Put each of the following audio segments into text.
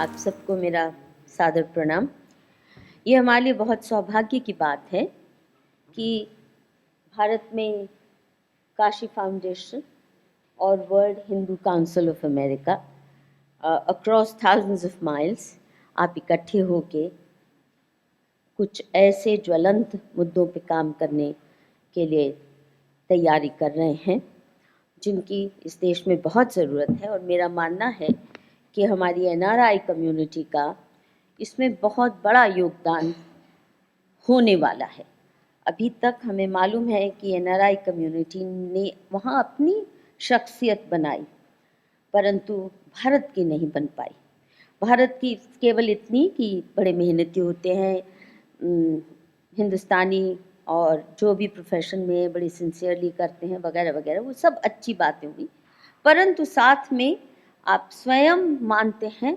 आप सबको मेरा सादर प्रणाम। ये हमारे लिए बहुत सौभाग्य की बात है कि भारत में काशी फाउंडेशन और world Hindu council of America across thousands of miles आप इकट्ठे होके कुछ ऐसे ज्वलंत मुद्दों पे काम करने के लिए तैयारी कर रहे हैं जिनकी इस देश में बहुत ज़रूरत है। और मेरा मानना है कि हमारी एनआरआई कम्युनिटी का इसमें बहुत बड़ा योगदान होने वाला है। अभी तक हमें मालूम है कि एनआरआई कम्युनिटी ने वहाँ अपनी शख्सियत बनाई, परंतु भारत की नहीं बन पाई। भारत की केवल इतनी कि बड़े मेहनती होते हैं, हिंदुस्तानी और जो भी प्रोफेशन में बड़ी सिंसियरली करते हैं वगैरह वगैरह, वो सब अच्छी बातें हुई, परंतु साथ में आप स्वयं मानते हैं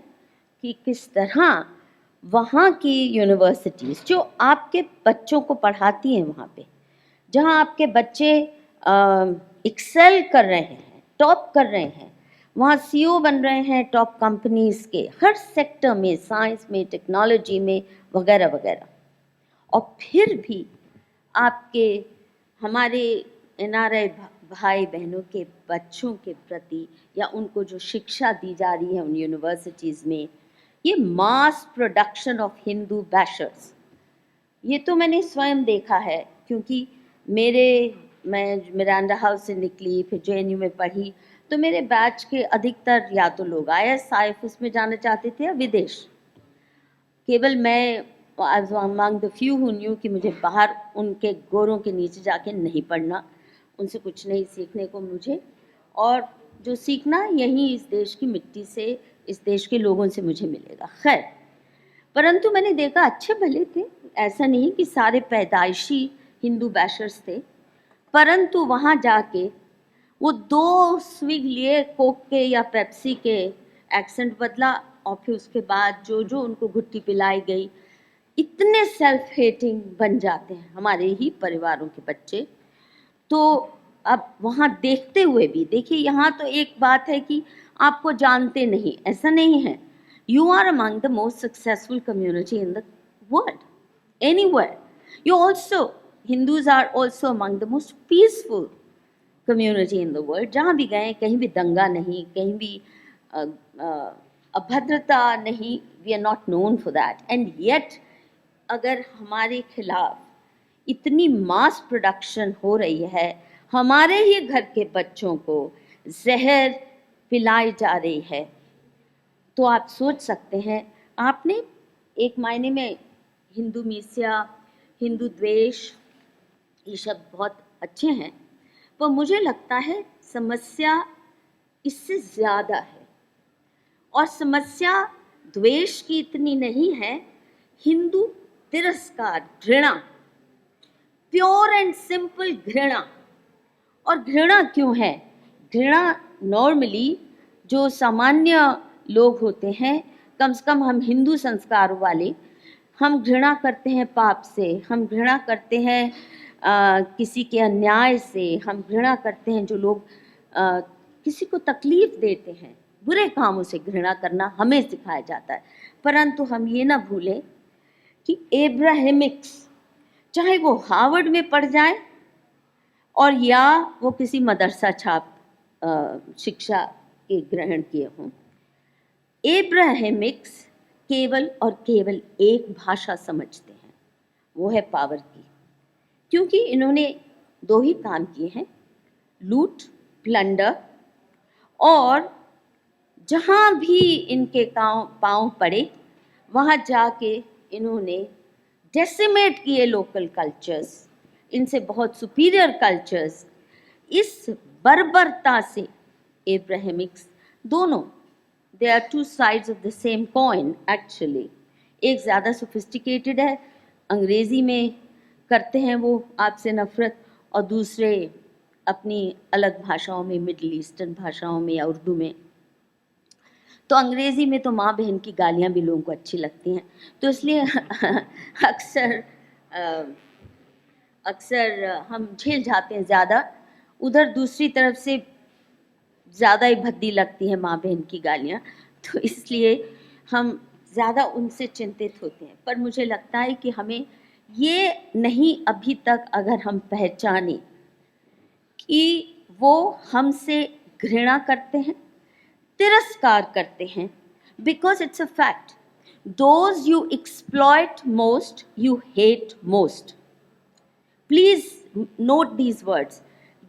कि किस तरह वहाँ की यूनिवर्सिटीज़ जो आपके बच्चों को पढ़ाती हैं, वहाँ पे जहाँ आपके बच्चे एक्सेल कर रहे हैं, टॉप कर रहे हैं, वहाँ सीईओ बन रहे हैं टॉप कंपनीज़ के हर सेक्टर में, साइंस में, टेक्नोलॉजी में वगैरह वगैरह, और फिर भी आपके हमारे एनआरआई भाई बहनों के बच्चों के प्रति या उनको जो शिक्षा दी जा रही है उन यूनिवर्सिटीज़ में, ये मास प्रोडक्शन ऑफ हिंदू बैशर्स, ये तो मैंने स्वयं देखा है। क्योंकि मैं मिरांडा हाउस से निकली, फिर जेएनयू में पढ़ी, तो मेरे बैच के अधिकतर या तो लोग आईएएस आईएफएस में जाना चाहते थे या विदेश। केवल मैं as among the few who knew कि मुझे बाहर उनके गोरों के नीचे जाके नहीं पढ़ना, उनसे कुछ नहीं सीखने को मुझे, और जो सीखना यहीं इस देश की मिट्टी से, इस देश के लोगों से मुझे मिलेगा। खैर, परंतु मैंने देखा अच्छे भले थे, ऐसा नहीं कि सारे पैदाइशी हिंदू बैशर्स थे, परंतु वहाँ जाके वो 2 स्विग लिए कोक के या पेप्सी के, एक्सेंट बदला और फिर उसके बाद जो उनको घुट्टी पिलाई गई, इतने सेल्फ हेटिंग बन जाते हैं हमारे ही परिवारों के बच्चे। तो अब वहाँ देखते हुए भी देखिए, यहाँ तो एक बात है कि आपको जानते नहीं, ऐसा नहीं है। You are among the most successful community in the world, anywhere. You also, Hindus are also among the most peaceful community in the world. जहाँ भी गए कहीं भी दंगा नहीं, कहीं भी अभद्रता नहीं, we are not known for that. And yet अगर हमारे खिलाफ इतनी मास प्रोडक्शन हो रही है, हमारे ही घर के बच्चों को जहर पिलाई जा रही है, तो आप सोच सकते हैं। आपने एक मायने में हिंदू मीसिया, हिंदू द्वेष, ये शब्द बहुत अच्छे हैं, पर मुझे लगता है समस्या इससे ज़्यादा है। और समस्या द्वेष की इतनी नहीं है, हिंदू तिरस्कार, घृणा, प्योर एंड सिंपल घृणा। और घृणा क्यों है? घृणा नॉर्मली जो सामान्य लोग होते हैं, कम से कम हम हिंदू संस्कार वाले, हम घृणा करते हैं पाप से, हम घृणा करते हैं किसी के अन्याय से, हम घृणा करते हैं जो लोग किसी को तकलीफ देते हैं, बुरे कामों से घृणा करना हमें सिखाया जाता है। परंतु हम ये ना भूलें कि एब्राहमिक्स, चाहे वो हार्वर्ड में पढ़ जाए और या वो किसी मदरसा छाप शिक्षा के ग्रहण किए हों, एब्राहमिक्स केवल और केवल एक भाषा समझते हैं, वो है पावर की। क्योंकि इन्होंने 2 ही काम किए हैं, लूट, प्लंडर, और जहाँ भी इनके पाँव पड़े वहाँ जाके इन्होंने डेसिमेट किए लोकल कल्चर्स, इनसे बहुत सुपीरियर कल्चर्स। इस बर्बरता से एब्राहमिक्स दोनों, they are 2 sides of the same coin actually. एक ज़्यादा सोफिस्टिकेटेड है, अंग्रेज़ी में करते हैं वो आपसे नफ़रत, और दूसरे अपनी अलग भाषाओं में, मिडल ईस्टर्न भाषाओं में या उर्दू में। तो अंग्रेज़ी में तो माँ बहन की गालियाँ भी लोगों को अच्छी लगती हैं, तो इसलिए अक्सर हम झेल जाते हैं ज़्यादा। उधर दूसरी तरफ से ज़्यादा ही भद्दी लगती है माँ बहन की गालियाँ, तो इसलिए हम ज़्यादा उनसे चिंतित होते हैं, पर मुझे लगता है कि हमें ये नहीं अभी तक अगर हम पहचाने कि वो हमसे घृणा करते हैं, तिरस्कार करते हैं, because it's a fact, those you exploit most you hate most. Please note these words.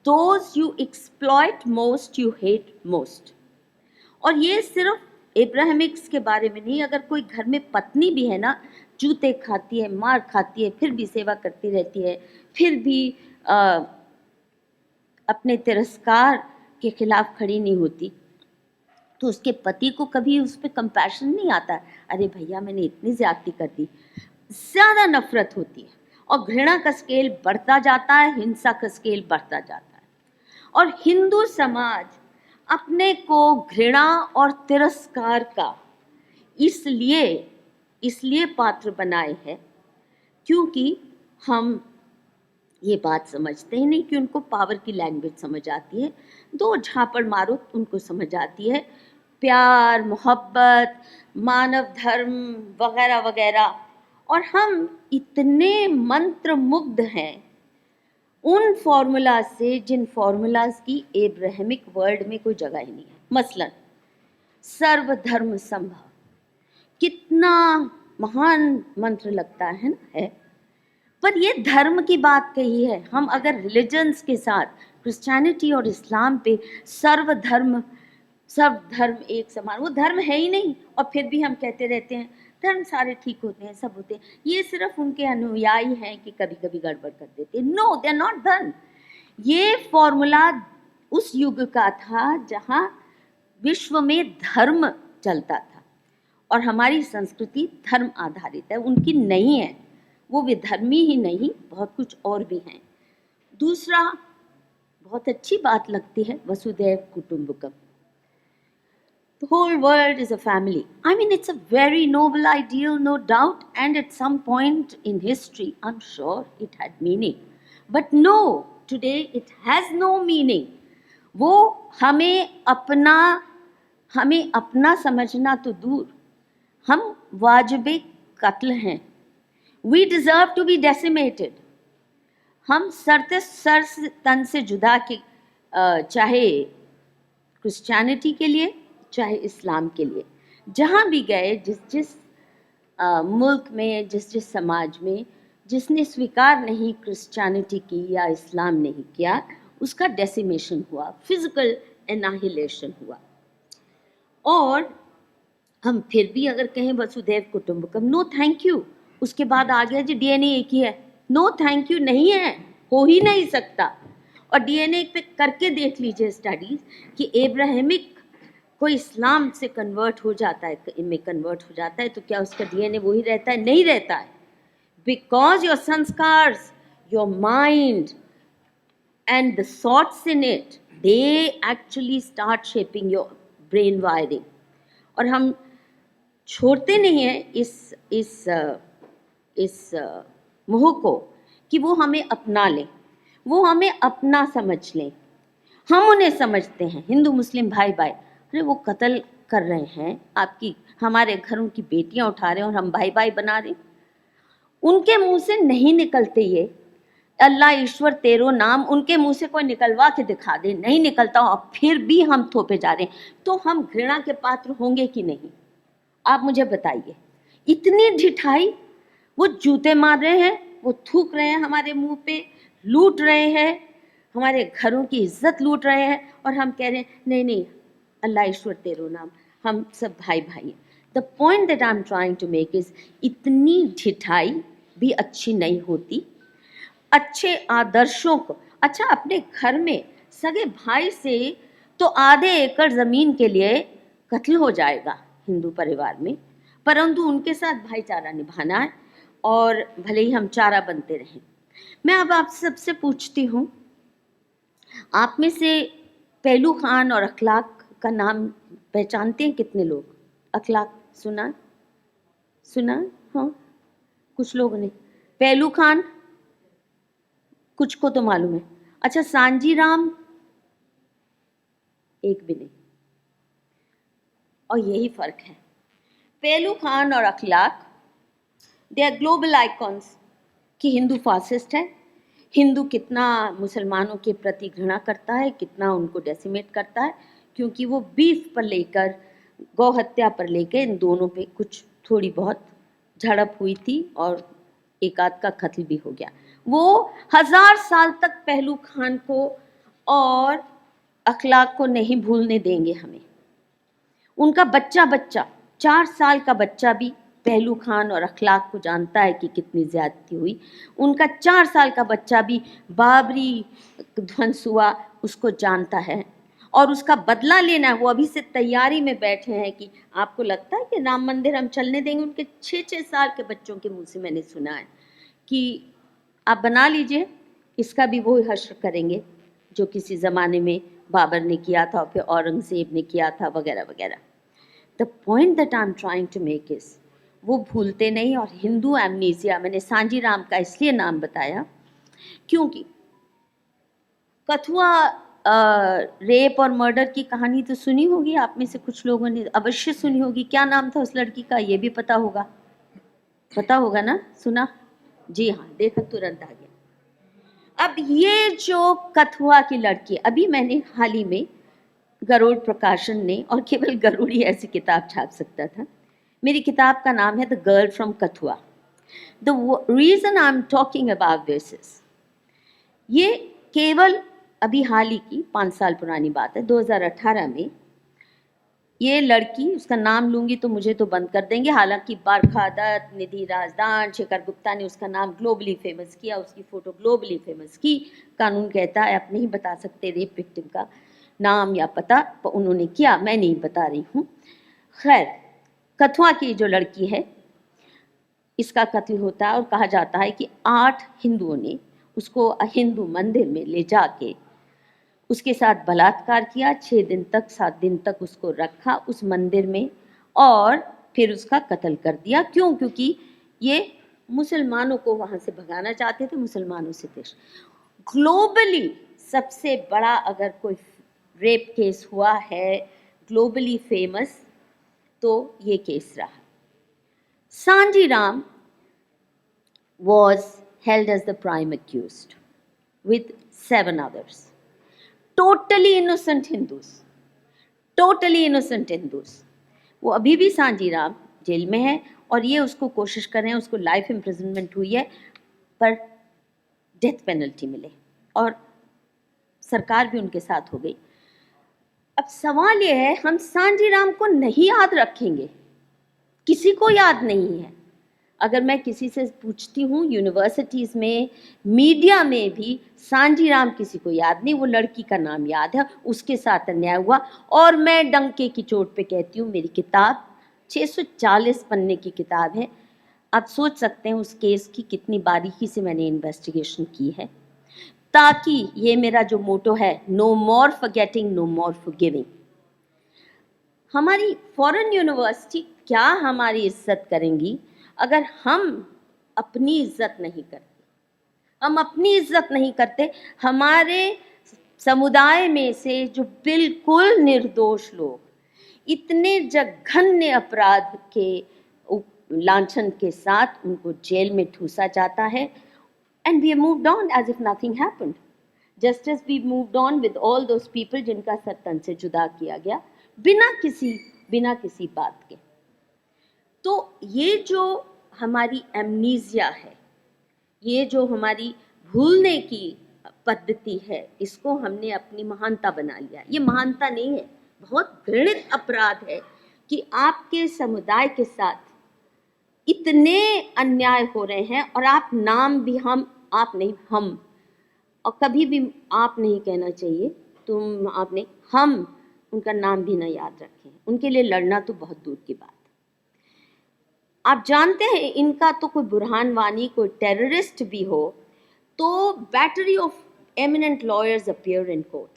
Those you exploit most, you hate most. और ये सिर्फ एब्राहमिक्स के बारे में नहीं, अगर कोई घर में पत्नी भी है ना, जूते खाती है, मार खाती है, फिर भी सेवा करती रहती है, फिर भी अपने तिरस्कार के खिलाफ खड़ी नहीं होती, तो उसके पति को कभी उस पर कंपैशन नहीं आता, अरे भैया मैंने इतनी ज्यादती कर दी. ज़्यादा नफरत होती है और घृणा का स्केल बढ़ता जाता है, हिंसा का स्केल बढ़ता जाता है. और हिंदू समाज अपने को घृणा और तिरस्कार का इसलिए पात्र बनाए हैं क्योंकि हम ये बात समझते ही नहीं कि उनको पावर की लैंग्वेज समझ आती है, दो झापड़ मारो उनको समझ आती है, प्यार, मोहब्बत, मानव धर्म वगैरह वगैरह. और हम इतने मंत्र मुग्ध हैं उन फॉर्मूला से जिन फॉर्मूलाज की एब्राहमिक वर्ल्ड में कोई जगह ही नहीं है. मसलन सर्वधर्म संभव, कितना महान मंत्र लगता है ना, है, पर ये धर्म की बात कही है. हम अगर रिलीजन्स के साथ क्रिश्चियनिटी और इस्लाम पे सर्वधर्म एक समान, वो धर्म है ही नहीं, और फिर भी हम कहते रहते हैं धर्म सारे ठीक होते हैं, सब होते हैं. ये सिर्फ उनके अनुयायी हैं कि कभी कभी गड़बड़ कर देते हैं. नो, दे आर नॉट धर्म. ये फॉर्मूला उस युग का था जहाँ विश्व में धर्म चलता था और हमारी संस्कृति धर्म आधारित है, उनकी नहीं है. वो विधर्मी ही नहीं, बहुत कुछ और भी हैं. दूसरा, बहुत अच्छी बात लगती है वसुधैव कुटुंबकम. The whole world is a family. I mean, it's a very noble ideal, no doubt, and at some point in history, I'm sure it had meaning. But no, today it has no meaning. वो हमें अपना समझना तो दूर, हम वाजिबे कत्ल हैं. We deserve to be decimated. हम सर तन से जुदा के, चाहे क्रिश्चियनिटी के लिए चाहे इस्लाम के लिए, जहाँ भी गए, जिस मुल्क में, जिस समाज में जिसने स्वीकार नहीं क्रिश्चियनिटी की या इस्लाम नहीं किया, उसका डेसिमेशन हुआ, फिजिकल एनाहिलेशन हुआ. और हम फिर भी अगर कहें वसुधैव कुटुंबकम, नो थैंक यू. उसके बाद आ गया जी डीएनए एक ही है. नो थैंक यू, नहीं है, हो ही नहीं सकता. और डीएनए पे करके देख लीजिए स्टडीज कि एब्राहमिक कोई इस्लाम से कन्वर्ट हो जाता है तो क्या उसका डीएनए वही रहता है? नहीं रहता है. Because your संस्कार्स, your mind and the thoughts in it, they actually start shaping your brain wiring. और हम छोड़ते नहीं हैं इस मोह को कि वो हमें अपना लें, वो हमें अपना समझ लें. हम उन्हें समझते हैं, हिंदू मुस्लिम भाई भाई, अरे वो कत्ल कर रहे हैं, हमारे घरों की बेटियां उठा रहे हैं और हम भाई भाई बना रहे. उनके मुंह से नहीं निकलते ये अल्लाह ईश्वर तेरो नाम, उनके मुंह से कोई निकलवा के दिखा दे, नहीं निकलता, और फिर भी हम थोपे जा रहे हैं. तो हम घृणा के पात्र होंगे कि नहीं? आप मुझे बताइए. इतनी ढिठाई, वो जूते मार रहे हैं, वो थूक रहे हैं हमारे मुंह पे, लूट रहे हैं, हमारे घरों की इज्जत लूट रहे हैं, और हम कह रहे हैं नहीं नहीं अल्लाह ईश्वर तेरो नाम, हम सब भाई भाई हैं. The point that I am trying to make is, इतनी ढिठाई भी अच्छी नहीं होती. अच्छे आदर्शों को, अच्छा अपने घर में सगे भाई से तो आधे एकड़ जमीन के लिए कत्ल हो जाएगा हिंदू परिवार में, परंतु उनके साथ भाईचारा निभाना है और भले ही हम चारा बनते रहें. मैं अब आप सबसे पूछती हूँ, आप में से पहलू खान और अखलाक का नाम पहचानते हैं कितने लोग? अखलाक सुना? हाँ, कुछ लोगों ने. पहलू खान कुछ को तो मालूम है. अच्छा, सांजी राम एक भी नहीं. और यही फर्क है. पहलू खान और अखलाक, दे आर ग्लोबल आइकॉन्स कि हिंदू फासिस्ट है, हिंदू कितना मुसलमानों के प्रति घृणा करता है, कितना उनको डेसिमेट करता है, क्योंकि वो बीफ पर लेकर, गौ हत्या पर लेकर इन दोनों पे कुछ थोड़ी बहुत झड़प हुई थी और एक आध का कत्ल भी हो गया। वो 1000 साल तक पहलू खान को और अखलाक को नहीं भूलने देंगे हमें। उनका बच्चा 4 साल का बच्चा भी पहलू खान और अखलाक को जानता है कि कितनी ज्यादती हुई। उनका 4 साल का बच्चा भी बाबरी ध्वंस हुआ उसको जानता है और उसका बदला लेना है। वो अभी से तैयारी में बैठे हैं कि आपको लगता है कि राम मंदिर हम चलने देंगे। उनके 6-6 साल के बच्चों के मुंह से मैंने सुना है कि आप बना लीजिए, इसका भी वो हश्र करेंगे जो किसी ज़माने में बाबर ने किया था और फिर औरंगज़ेब ने किया था वगैरह वगैरह। The point that I am trying to make is, वो भूलते नहीं। और हिंदू एमनीसिया, मैंने सांजी राम का इसलिए नाम बताया क्योंकि कथुआ रेप और मर्डर की कहानी तो सुनी होगी आप में से कुछ लोगों ने, अवश्य सुनी होगी। क्या नाम था उस लड़की का, ये भी पता होगा ना? सुना? जी हाँ, देखा, तुरंत आ गया। अब ये जो कथुआ की लड़की, अभी मैंने हाल ही में गरुड़ प्रकाशन ने, और केवल गरुड़ ही ऐसी किताब छाप सकता था, मेरी किताब का नाम है the girl from Kathua. The reason I am talking about this is, ये केवल अभी हाल ही की 5 साल पुरानी बात है। 2018 में ये लड़की, उसका नाम लूंगी तो मुझे तो बंद कर देंगे, हालांकि बारखा दत्त, निधि राजदान, शेखर गुप्ता ने उसका नाम ग्लोबली फेमस किया, उसकी फोटो ग्लोबली फेमस की। कानून कहता है आप नहीं बता सकते रेप विक्टिम का नाम या पता, पर उन्होंने किया, मैं नहीं बता रही हूँ। खैर, कथुआ की जो लड़की है, इसका कत्ल होता है और कहा जाता है कि 8 हिंदुओं ने उसको हिंदू मंदिर में ले जाके उसके साथ बलात्कार किया। 6 दिन तक, 7 दिन तक उसको रखा उस मंदिर में और फिर उसका कत्ल कर दिया। क्यों? क्योंकि ये मुसलमानों को वहाँ से भगाना चाहते थे, मुसलमानों से देश। ग्लोबली सबसे बड़ा अगर कोई रेप केस हुआ है ग्लोबली फेमस, तो ये केस रहा। Sanji Ram was held as the prime accused with 7 others. Totally innocent Hindus. वो अभी भी सांजी राम जेल में है और ये उसको कोशिश कर रहे हैं, उसको लाइफ इम्प्रिजनमेंट हुई है पर डेथ पेनल्टी मिले और सरकार भी उनके साथ हो गई। अब सवाल ये है, हम सांजी राम को नहीं याद रखेंगे, किसी को याद नहीं है। अगर मैं किसी से पूछती हूँ यूनिवर्सिटीज़ में, मीडिया में भी, सांजी राम किसी को याद नहीं। वो लड़की का नाम याद है, उसके साथ अन्याय हुआ। और मैं डंके की चोट पे कहती हूँ, मेरी किताब 640 पन्ने की किताब है। आप सोच सकते हैं उस केस की कितनी बारीकी से मैंने इन्वेस्टिगेशन की है, ताकि ये मेरा जो मोटो है, नो मोर फॉरगेटिंग, नो मोर फॉरगिविंग। हमारी फॉरेन यूनिवर्सिटी क्या हमारी इज्जत करेंगी अगर हम अपनी इज्जत नहीं करते? हम अपनी इज्जत नहीं करते। हमारे समुदाय में से जो बिल्कुल निर्दोष लोग इतने जघन्य अपराध के लांछन के साथ उनको जेल में ठूसा जाता है, and we have moved on as if nothing happened, just as we moved on with all those people जिनका सर तन से जुदा किया गया बिना किसी बात के। तो ये जो हमारी एमनीजिया है, ये जो हमारी भूलने की पद्धति है, इसको हमने अपनी महानता बना लिया। ये महानता नहीं है, बहुत घृणित अपराध है कि आपके समुदाय के साथ इतने अन्याय हो रहे हैं और आप नाम भी आप नहीं, हम, और कभी भी आप नहीं कहना चाहिए, तुम, आप नहीं, हम उनका नाम भी ना याद रखें। उनके लिए लड़ना तो बहुत दूर की बात है। आप जानते हैं इनका तो कोई बुरहान वानी, कोई टेररिस्ट भी हो तो battery of eminent lawyers appear in court,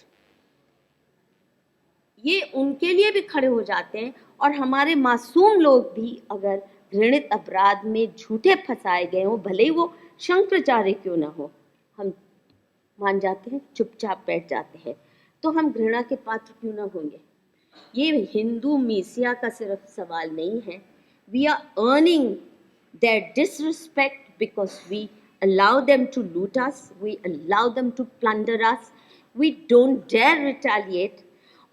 ये उनके लिए भी खड़े हो जाते हैं। और हमारे मासूम लोग भी अगर घृणित अपराध में झूठे फंसाए गए हो, भले ही वो शंकराचार्य क्यों ना हो, हम मान जाते हैं, चुपचाप बैठ जाते हैं। तो हम घृणा के पात्र क्यों ना होंगे? ये हिंदू मीसिया का सिर्फ सवाल नहीं है, We are earning their disrespect because we allow them to loot us, we allow them to plunder us, we don't dare retaliate.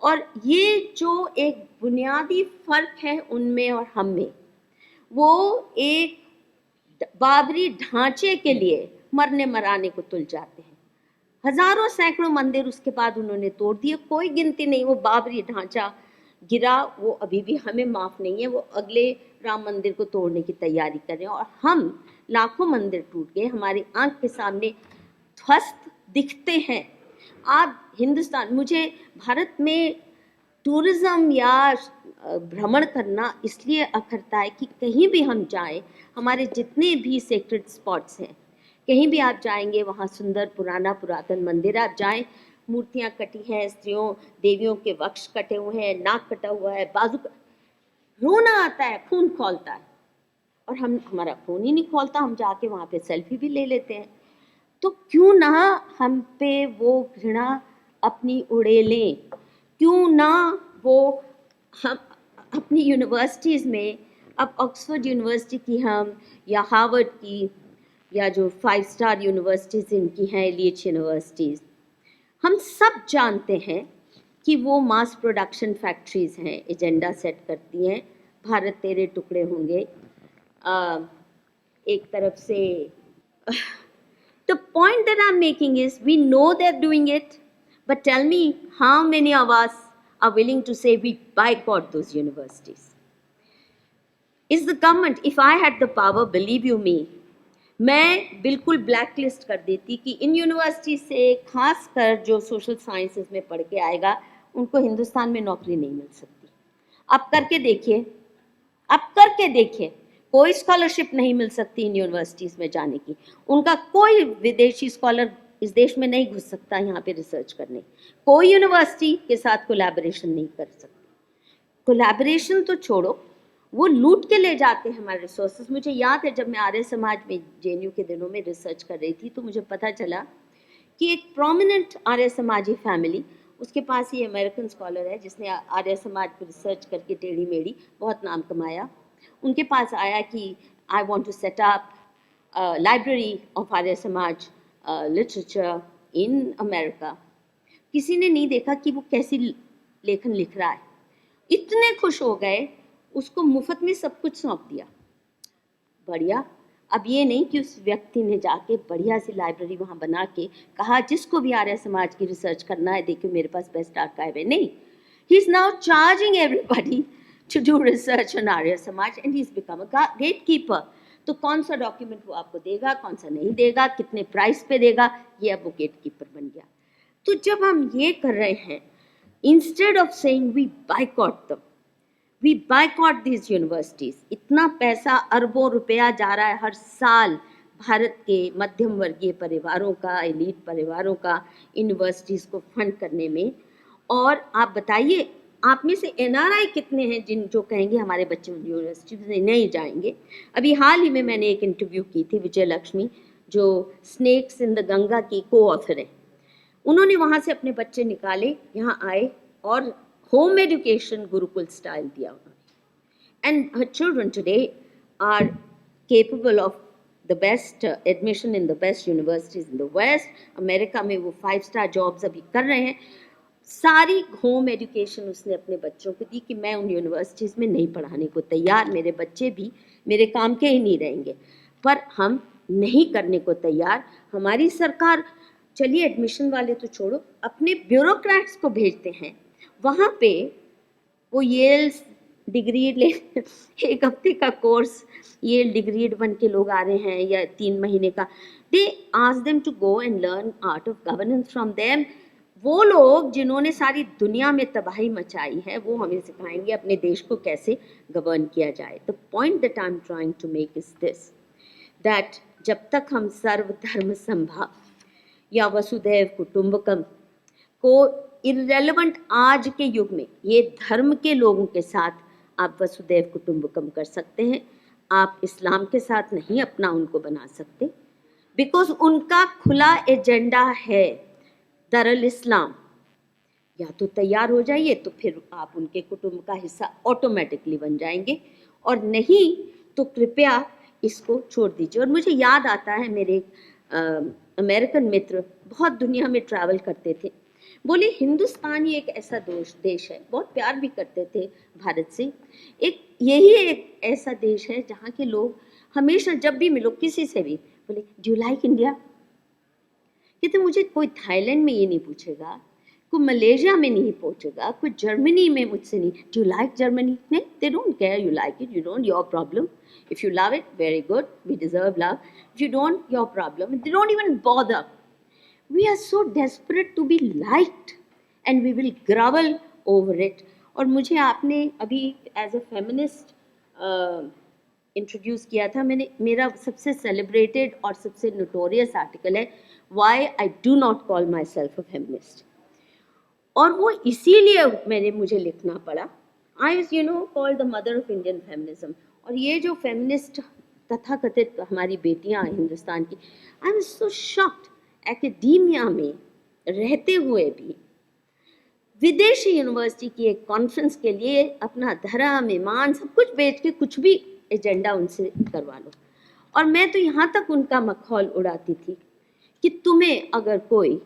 और ये जो एक बुनियादी फर्क है उनमें और हम में, वो एक बाबरी ढांचे के लिए मरने मराने को तुल जाते हैं। हजारों सैकड़ों मंदिर उसके बाद उन्होंने तोड़ दिए, कोई गिनती नहीं। वो बाबरी ढांचा गिरा, वो अभी भी हमें माफ नहीं है। वो अगले राम मंदिर को तोड़ने की तैयारी कर रहे हैं और हम लाखों मंदिर टूट गए, हमारी आंख के सामने ध्वस्त दिखते हैं। आप हिंदुस्तान, मुझे भारत में टूरिज्म या भ्रमण करना इसलिए अखरता है कि कहीं भी हम जाएं, हमारे जितने भी सेक्रेड स्पॉट्स हैं, कहीं भी आप जाएंगे वहाँ सुंदर पुराना पुरातन मंदिर आप जाएं, मूर्तियाँ कटी हैं, स्त्रियों देवियों के वक्ष कटे हुए हैं, नाक कटा हुआ है, बाजू रोना आता है, खून खौलता है, और हमारा खून ही नहीं खौलता, हम जाके वहाँ पे सेल्फी भी ले लेते हैं। तो क्यों ना हम पे वो घृणा अपनी उड़ेलें, क्यों ना वो हम अपनी यूनिवर्सिटीज़ में, अब ऑक्सफोर्ड यूनिवर्सिटी की हम या हार्वर्ड की या जो 5 स्टार यूनिवर्सिटीज़ इनकी हैं, एलिट यूनिवर्सिटीज़, हम सब जानते हैं कि वो मास प्रोडक्शन फैक्ट्रीज़ हैं, एजेंडा सेट करती हैं, भारत तेरे टुकड़े होंगे। एक तरफ से the point that I'm making is we know they're doing it, but tell me how many of us are willing to say we boycott those universities? Is the government, if I had the power, believe you me, मैं बिल्कुल black list कर देती कि in university से खासकर जो social sciences में पढ़ के आएगा उनको हिंदुस्तान में नौकरी नहीं मिल सकती। आप करके देखिए, आप करके देखिए, कोई स्कॉलरशिप नहीं मिल सकती इन यूनिवर्सिटीज़ में जाने की। उनका कोई विदेशी स्कॉलर इस देश में नहीं घुस सकता यहाँ पे रिसर्च करने, कोई यूनिवर्सिटी के साथ कोलैबोरेशन नहीं कर सकती। कोलैबोरेशन तो छोड़ो, वो लूट के ले जाते हैं हमारे रिसोर्सेज। मुझे याद है जब मैं आर्य समाज में जेएनयू के दिनों में रिसर्च कर रही थी तो मुझे पता चला कि एक प्रोमिनेंट आर्य समाजी फैमिली, उसके पास ये अमेरिकन स्कॉलर है जिसने आर्य समाज पर रिसर्च करके टेढ़ी मेढ़ी बहुत नाम कमाया, उनके पास आया कि I want to set up library of Arya Samaj literature in America. किसी ने नहीं देखा कि वो कैसी लेखन लिख रहा है, इतने खुश हो गए, उसको मुफ्त में सब कुछ सौंप दिया। बढ़िया। अब ये नहीं कि उस व्यक्ति ने जाके बढ़िया सी लाइब्रेरी वहाँ बना के कहा जिसको भी आर्य समाज की रिसर्च करना है देखियो मेरे पास बेस्ट आर्काइव है। नहीं, he is now charging everybody to do research on Arya Samaj and he is become a gatekeeper. तो कौन सा डॉक्यूमेंट वो आपको देगा, कौन सा नहीं देगा, कितने प्राइस पे देगा, ये अब वो गेट कीपर बन गया। तो जब हम ये कर रहे हैं, instead of saying we boycott them, we boycott these universities, इतना पैसा अरबों रुपया जा रहा है हर साल भारत के मध्यम वर्गीय परिवारों का, एलीट परिवारों का यूनिवर्सिटीज़ को फंड करने में। और आप बताइए, आप में से एनआरआई कितने हैं जिन जो कहेंगे हमारे बच्चे यूनिवर्सिटी में नहीं जाएंगे। अभी हाल ही में मैंने एक इंटरव्यू की थी विजय लक्ष्मी, जो स्नेक्स इन द गंगा की को ऑथर है। उन्होंने वहाँ से अपने बच्चे निकाले, यहाँ आए और होम एजुकेशन गुरुकुल स्टाइल दिया उन्होंने। And her children today are capable of the best admission in the best universities in the west. America में वो 5 स्टार जॉब्स अभी कर रहे हैं। सारी होम एजुकेशन उसने अपने बच्चों को दी कि मैं उन यूनिवर्सिटीज़ में नहीं पढ़ाने को तैयार, मेरे बच्चे भी मेरे काम के ही नहीं रहेंगे। पर हम नहीं करने को तैयार। हमारी सरकार, चलिए एडमिशन वाले तो छोड़ो, अपने ब्यूरोक्रेट्स को भेजते हैं वहाँ पे, वो येल डिग्री ले, 1 हफ्ते का कोर्स येल डिग्री बन के लोग आ रहे हैं या 3 महीने का। They ask them to go and learn art of governance from them. वो लोग जिन्होंने सारी दुनिया में तबाही मचाई है वो हमें सिखाएंगे अपने देश को कैसे गवर्न किया जाए। The point that I am trying to make is this, that जब तक हम सर्वधर्म संभाव या वसुधैव कुटुंबकम को इररेलेवेंट आज के युग में, ये धर्म के लोगों के साथ आप वसुधैव कुटुंबकम कर सकते हैं, आप इस्लाम के साथ नहीं अपना उनको बना सकते, बिकॉज उनका खुला एजेंडा है दरअल इस्लाम। या तो तैयार हो जाइए तो फिर आप उनके कुटुंब का हिस्सा ऑटोमेटिकली बन जाएंगे, और नहीं तो कृपया इसको छोड़ दीजिए। और मुझे याद आता है मेरे अमेरिकन मित्र बहुत दुनिया में ट्रैवल करते थे, बोले हिंदुस्तान ही एक ऐसा देश है, बहुत प्यार भी करते थे भारत से, यही एक ऐसा देश है जहाँ के लोग हमेशा जब भी मिलो किसी से भी बोले डू यू लाइक इंडिया। कहते मुझे कोई थाईलैंड में ये नहीं पूछेगा, कोई मलेशिया में नहीं पूछेगा, कोई जर्मनी में मुझसे नहीं डू यू लाइक जर्मनी, नहीं, they don't care, you like it, you don't, your problem, if you love it very good, we deserve love, if you don't, your problem, they don't even bother. We are so desperate to be liked and we will grovel over it. और मुझे आपने अभी as a feminist introduce किया था, मेरा सबसे celebrated और सबसे नोटोरियस आर्टिकल है Why I do not call myself a feminist। और वो इसीलिए मुझे लिखना पड़ा। I was called the mother of Indian feminism। और ये जो फेमिनिस्ट तथाकथित हमारी बेटियां हिंदुस्तान की, I was so shocked, academia में रहते हुए भी विदेशी यूनिवर्सिटी की एक कॉन्फ्रेंस के लिए अपना धर्म ईमान सब कुछ बेच के कुछ भी एजेंडा उनसे करवा लो। और मैं तो यहाँ तक उनका मखौल उड़ाती थी कि तुम्हें अगर कोई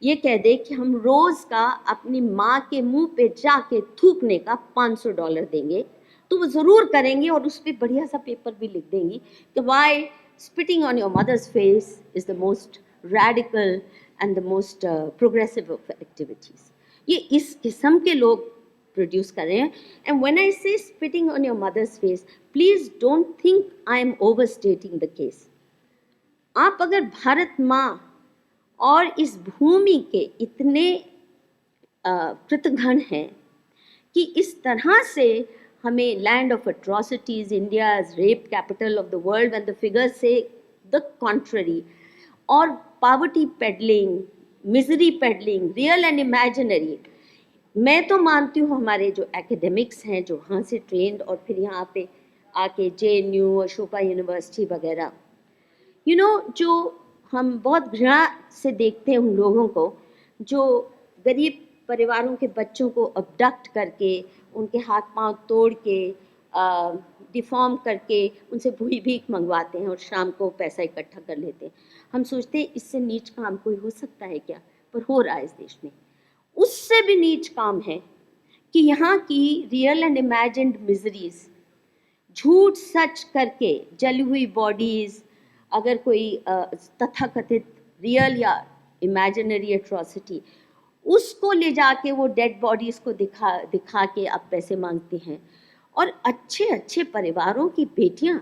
ये कह दे कि हम रोज का अपनी माँ के मुंह पे जाके थूकने का $500 देंगे तो वो जरूर करेंगे, और उस पर बढ़िया सा पेपर भी लिख देंगी कि Y spitting on your mother's face is the most radical and the most progressive of activities। ये इस किस्म के लोग प्रोड्यूस कर रहे हैं। And when I say spitting on your mother's face, please don't think I am overstating the case। आप अगर भारत माँ और इस भूमि के इतने कृतघ्न हैं कि इस तरह से हमें land of atrocities, India's rape capital of the world, and the figures से द कॉन्ट्ररी, और poverty pedalling, misery pedalling, real and imaginary. मैं तो मानती हूँ हमारे जो एकेडमिक्स हैं जो वहाँ से ट्रेंड और फिर यहाँ पे आके JNU, अशोका यूनिवर्सिटी वगैरह, जो हम बहुत घृणा से देखते हैं उन लोगों को जो गरीब परिवारों के बच्चों को अबडक्ट करके उनके हाथ पांव तोड़ के डिफॉर्म करके उनसे भूरी भीख मंगवाते हैं और शाम को पैसा इकट्ठा कर लेते हैं। हम सोचते हैं इससे नीच काम कोई हो सकता है क्या, पर हो रहा है इस देश में। उससे भी नीच काम है कि यहाँ की रियल एंड इमेजिन्ड मिजरीज, झूठ सच करके जली हुई बॉडीज, अगर कोई तथाकथित रियल या इमेजिनरी एट्रॉसिटी, उसको ले जाके वो डेड बॉडीज को दिखा के आप पैसे मांगते हैं। और अच्छे अच्छे परिवारों की बेटियां,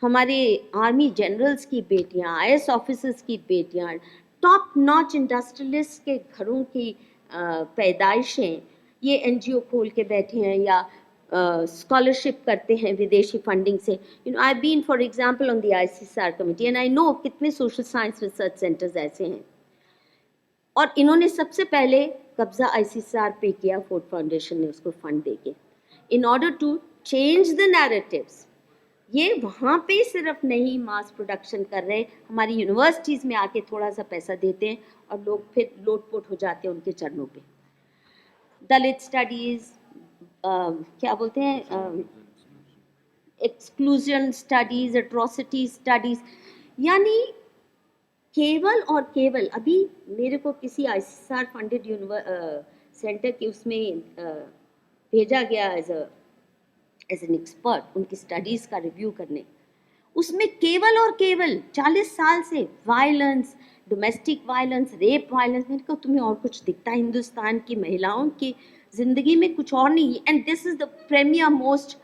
हमारे आर्मी जनरल्स की बेटियां, IAS ऑफिसर्स की बेटियां, टॉप नॉच इंडस्ट्रियलिस्ट के घरों की पैदाइशें, ये NGO खोल के बैठे हैं या स्कॉलरशिप करते हैं विदेशी फंडिंग से। I been for example on the ICSR committee and I know कितने सोशल साइंस रिसर्च सेंटर्स ऐसे हैं। और इन्होंने सबसे पहले कब्जा ICSR पे किया, फोर्ड फाउंडेशन ने उसको फंड देके, in order to change the narratives. ये वहाँ पे सिर्फ नहीं मास प्रोडक्शन कर रहे, हमारी यूनिवर्सिटीज़ में आके थोड़ा सा पैसा देते हैं और लोग फिर लोटपोट हो जाते हैं उनके चरणों पे। दलित स्टडीज़, क्या बोलते हैं, एक्सक्लूजन स्टडीज़, एट्रोसिटी स्टडीज़, यानी केवल और केवल अभी मेरे को किसी ICSR फंडेड सेंटर के उसमें भेजा गया एज एन एक्सपर्ट उनकी स्टडीज़ का रिव्यू करने। उसमें केवल और केवल 40 साल से violence, domestic violence, rape violence, मैंने कहा तुम्हें और कुछ दिखता है हिंदुस्तान की महिलाओं की ज़िंदगी में? कुछ और नहीं। And this is the premier most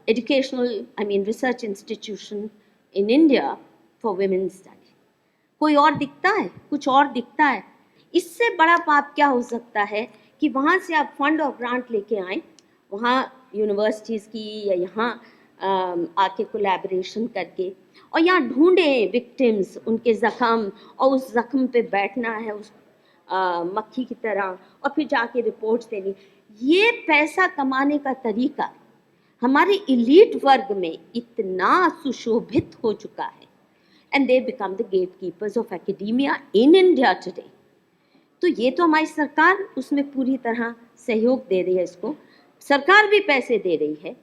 educational research institution in India for women study. कोई और दिखता है? कुछ और दिखता है? इससे बड़ा पाप क्या हो सकता है कि वहाँ से आप फंड और ग्रांट लेके आए, वहाँ यूनिवर्सिटीज़ की या यहाँ आके कोलैबोरेशन करके, और यहाँ ढूंढें विक्टिम्स, उनके ज़ख्म, और उस ज़ख्म पे बैठना है उस मक्खी की तरह और फिर जाके रिपोर्ट्स देनी। ये पैसा कमाने का तरीका हमारे इलीट वर्ग में इतना सुशोभित हो चुका है, and they become the gatekeepers of academia in India today। तो ये तो हमारी सरकार उसमें पूरी तरह सहयोग दे रही है इसको। सरकार भी पैसे दे रही है,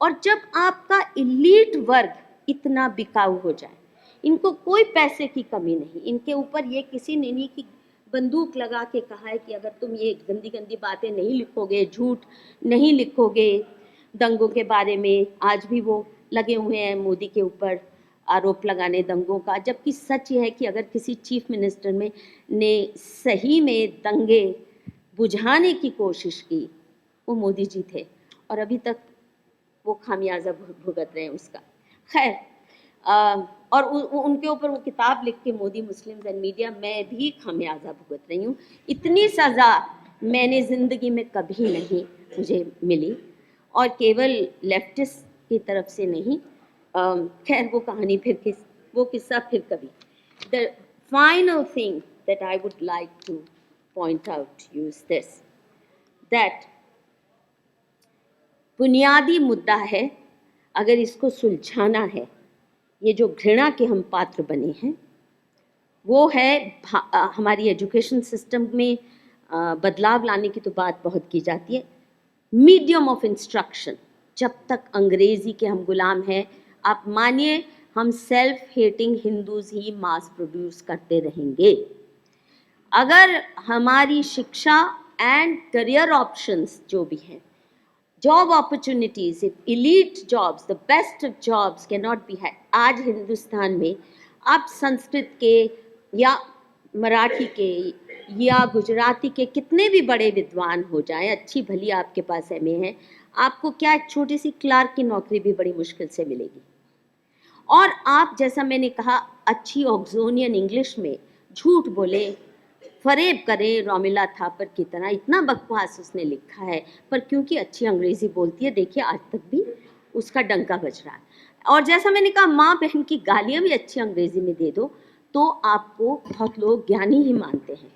और जब आपका इलीट वर्ग इतना बिकाऊ हो जाए, इनको कोई पैसे की कमी नहीं, इनके ऊपर ये किसी ने नहीं कि बंदूक लगा के कहा है कि अगर तुम ये गंदी गंदी बातें नहीं लिखोगे, झूठ नहीं लिखोगे दंगों के बारे में, आज भी वो लगे हुए हैं मोदी के ऊपर आरोप लगाने दंगों का, जबकि सच ये है कि अगर किसी चीफ मिनिस्टर में ने सही में दंगे बुझाने की कोशिश की, वो मोदी जी थे, और अभी तक वो खामियाजा भुगत रहे हैं उसका। खैर, और उनके ऊपर वो किताब लिख के मोदी मुस्लिम्स एंड मीडिया, मैं भी खामियाजा भुगत रही हूँ। इतनी सज़ा मैंने ज़िंदगी में कभी नहीं मुझे मिली, और केवल लेफ्टिस्ट की तरफ से नहीं। खैर वो कहानी फिर वो किस्सा फिर कभी। The final thing that I would like two point out you is this, that बुनियादी मुद्दा है, अगर इसको सुलझाना है, ये जो घृणा के हम पात्र बने हैं, वो है हमारी एजुकेशन सिस्टम में बदलाव लाने की तो बात बहुत की जाती है। मीडियम ऑफ इंस्ट्रक्शन, जब तक अंग्रेजी के हम गुलाम हैं, आप मानिए हम सेल्फ हेटिंग हिंदूज ही मास प्रोड्यूस करते रहेंगे। अगर हमारी शिक्षा एंड करियर ऑप्शंस जो भी हैं, job opportunities, elite jobs, the best jobs can not be had. आज हिंदुस्तान में आप संस्कृत के या मराठी के या गुजराती के कितने भी बड़े विद्वान हो जाएं, अच्छी भली आपके पास एमए है, आपको क्या एक छोटी सी क्लार्क की नौकरी भी बड़ी मुश्किल से मिलेगी। और आप, जैसा मैंने कहा, अच्छी ऑक्सोनियन इंग्लिश में झूठ बोले, फरेब करे रोमिला थापर की तरह, इतना बकवास उसने लिखा है, पर क्योंकि अच्छी अंग्रेजी बोलती है, देखिए आज तक भी उसका डंका बज रहा है। और जैसा मैंने कहा, माँ बहन की गालियाँ भी अच्छी अंग्रेजी में दे दो तो आपको बहुत लोग ज्ञानी ही मानते हैं।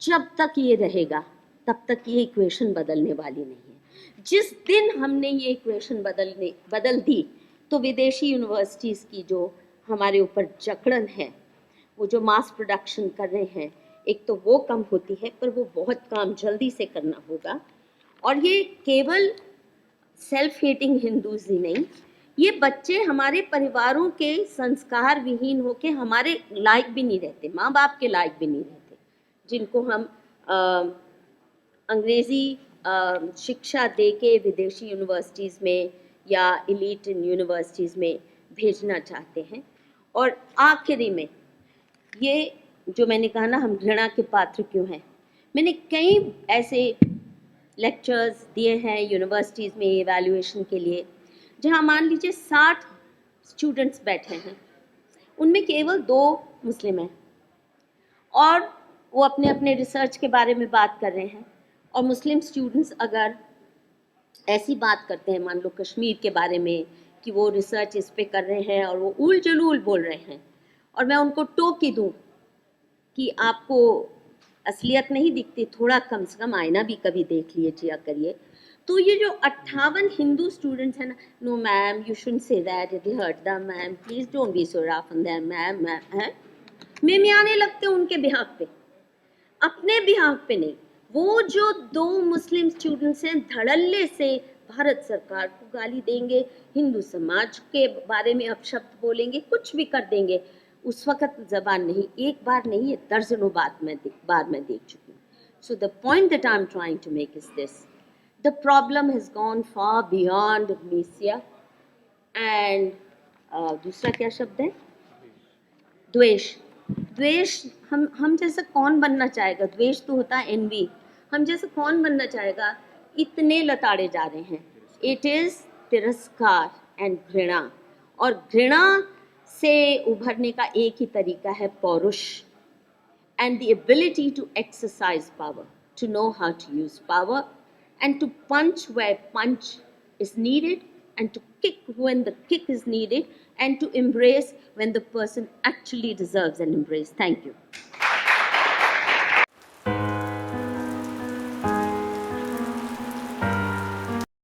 जब तक ये रहेगा तब तक ये इक्वेशन बदलने वाली नहीं है। जिस दिन हमने ये इक्वेशन बदल दी, तो विदेशी यूनिवर्सिटीज़ की जो हमारे ऊपर जकड़न है, वो जो मास प्रोडक्शन कर रहे हैं, एक तो वो कम होती है, पर वो बहुत काम जल्दी से करना होगा। और ये केवल सेल्फ हेटिंग हिंदूज ही नहीं, ये बच्चे हमारे परिवारों के संस्कार विहीन होके हमारे लायक भी नहीं रहते, माँ बाप के लायक भी नहीं रहते, जिनको हम अंग्रेज़ी शिक्षा दे के विदेशी यूनिवर्सिटीज़ में या इलीट यूनिवर्सिटीज़ में भेजना चाहते हैं। और आखिरी में ये जो मैंने कहा ना, हम घृणा के पात्र क्यों हैं, मैंने कई ऐसे लेक्चर्स दिए हैं यूनिवर्सिटीज़ में इवैल्यूएशन के लिए, जहाँ मान लीजिए 60 स्टूडेंट्स बैठे हैं, उनमें केवल 2 मुस्लिम हैं, और वो अपने अपने रिसर्च के बारे में बात कर रहे हैं। और मुस्लिम स्टूडेंट्स अगर ऐसी बात करते हैं, मान लो कश्मीर के बारे में, कि वो रिसर्च इस पे कर रहे हैं और वो उल जलूल बोल रहे हैं, और मैं उनको टोकी दूँ कि आपको असलियत नहीं दिखती, थोड़ा कम से कम आईना भी कभी देख लीजिए करिए, तो ये जो 58 हिंदू स्टूडेंट्स हैं ना, no ma'am you shouldn't say that, it will hurt them ma'am, please don't be so rough on them ma'am, है में आने लगते हैं उनके बिहाफ पे, अपने बिहाफ पे नहीं। वो जो 2 मुस्लिम स्टूडेंट्स हैं, धड़ल्ले से भारत सरकार को गाली देंगे, हिंदू समाज के बारे में अपशब्द बोलेंगे, कुछ भी कर देंगे, उस वक्त जबान नहीं, एक बार नहीं, ये दर्जनों बार मैं देख चुकी हूँ। So the point that I am trying to make is this, the problem has gone far beyond मीसिया एंड दूसरा क्या शब्द है, द्वेष। द्वेष हम जैसा कौन बनना चाहेगा, द्वेष तो होता है एनवी, हम जैसा कौन बनना चाहेगा, इतने लताड़े जा रहे हैं। इट इज़ तिरस्कार एंड घृणा, और घृणा से उभरने का एक ही तरीका है पौरुष, and the ability to exercise power, to know how to use power, and to punch where punch is needed, and to kick when the kick is needed, and to embrace when the person actually deserves an embrace. Thank you.